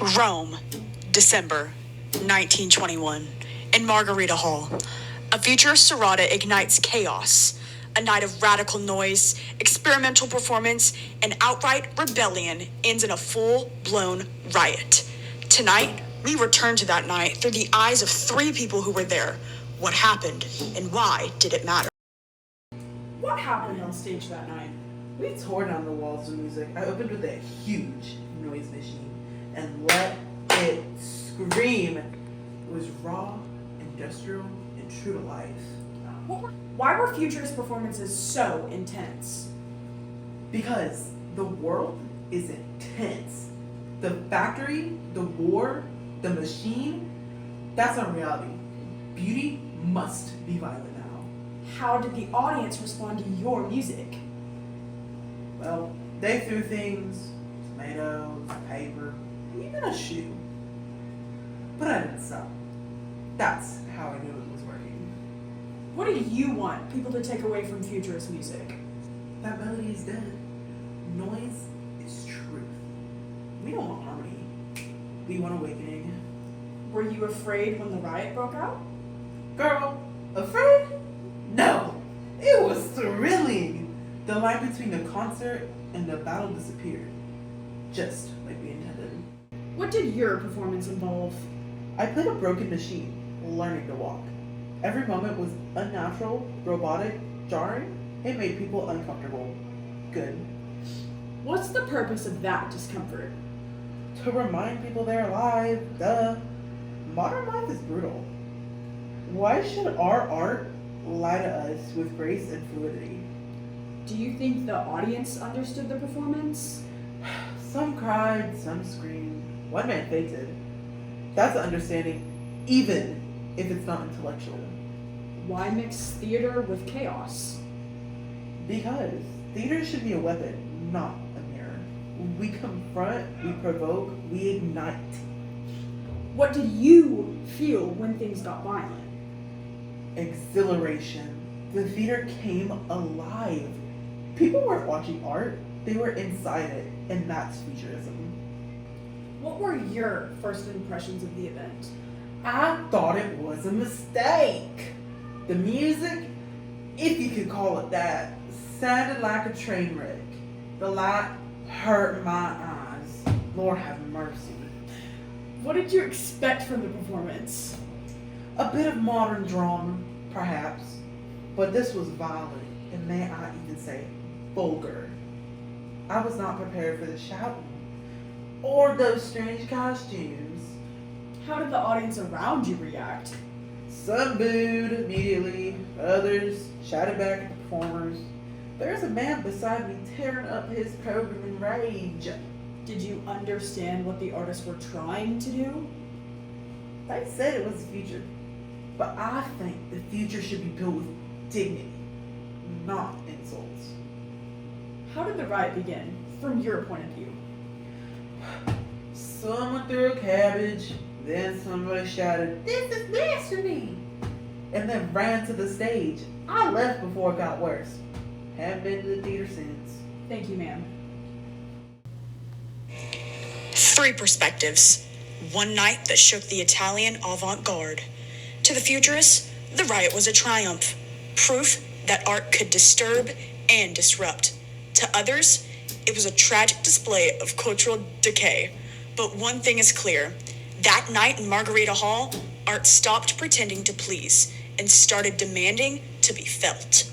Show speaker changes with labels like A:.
A: Rome, December 1921. In Margarita Hall, a futurist serrata ignites chaos. A night of radical noise, experimental performance, and outright rebellion ends in a full-blown riot. Tonight, we return to that night through the eyes of three people who were there. What happened, and why did it matter?
B: What happened on stage that night?
C: We tore down the walls of music. I opened with a huge noise machine and let it scream. It was raw, industrial, and true to life.
B: Why were futurist performances so intense?
C: Because the world is intense. The factory, the war, the machine, that's not reality. Beauty must be violent now.
B: How did the audience respond to your music?
C: Well, they threw things, tomatoes, paper, even a shoe. But I didn't stop. That's how I knew it was working.
B: What do you want people to take away from futurist music?
C: That melody is dead. Noise is truth. We don't want harmony. We want awakening.
B: Were you afraid when the riot broke out?
C: Girl, afraid? No. It was thrilling. The line between the concert and the battle disappeared. Just like we intended.
B: What did your performance involve?
C: I played a broken machine, learning to walk. Every moment was unnatural, robotic, jarring. It made people uncomfortable. Good.
B: What's the purpose of that discomfort?
C: To remind people they're alive, duh. Modern life is brutal. Why should our art lie to us with grace and fluidity?
B: Do you think the audience understood the performance?
C: Some cried, some screamed. One man fainted. That's understanding, even if it's not intellectual.
B: Why mix theater with chaos?
C: Because theater should be a weapon, not a mirror. We confront, we provoke, we ignite.
B: What did you feel when things got violent?
C: Exhilaration. The theater came alive. People weren't watching art, they were inside it, and that's futurism.
B: What were your first impressions of the event?
C: I thought it was a mistake. The music, if you could call it that, sounded like a train wreck. The light hurt my eyes. Lord have mercy.
B: What did you expect from the performance?
C: A bit of modern drama, perhaps, but this was violent, and may I even say vulgar. I was not prepared for the shouting or those strange costumes.
B: How did the audience around you react?
C: Some booed immediately, others shouted back at the performers. There's a man beside me tearing up his program in rage.
B: Did you understand what the artists were trying to do?
C: They said it was the future, but I think the future should be built with dignity, not insults.
B: How did the riot begin, from your point of view?
C: Someone threw a cabbage, then somebody shouted, "This is blasphemy!" and then ran to the stage. I left before it got worse. Haven't been to the theater since.
B: Thank you, ma'am.
A: Three perspectives. One night that shook the Italian avant-garde. To the futurists, the riot was a triumph. Proof that art could disturb and disrupt. To others, it was a tragic display of cultural decay. But one thing is clear. That night in Margarita Hall, art stopped pretending to please and started demanding to be felt.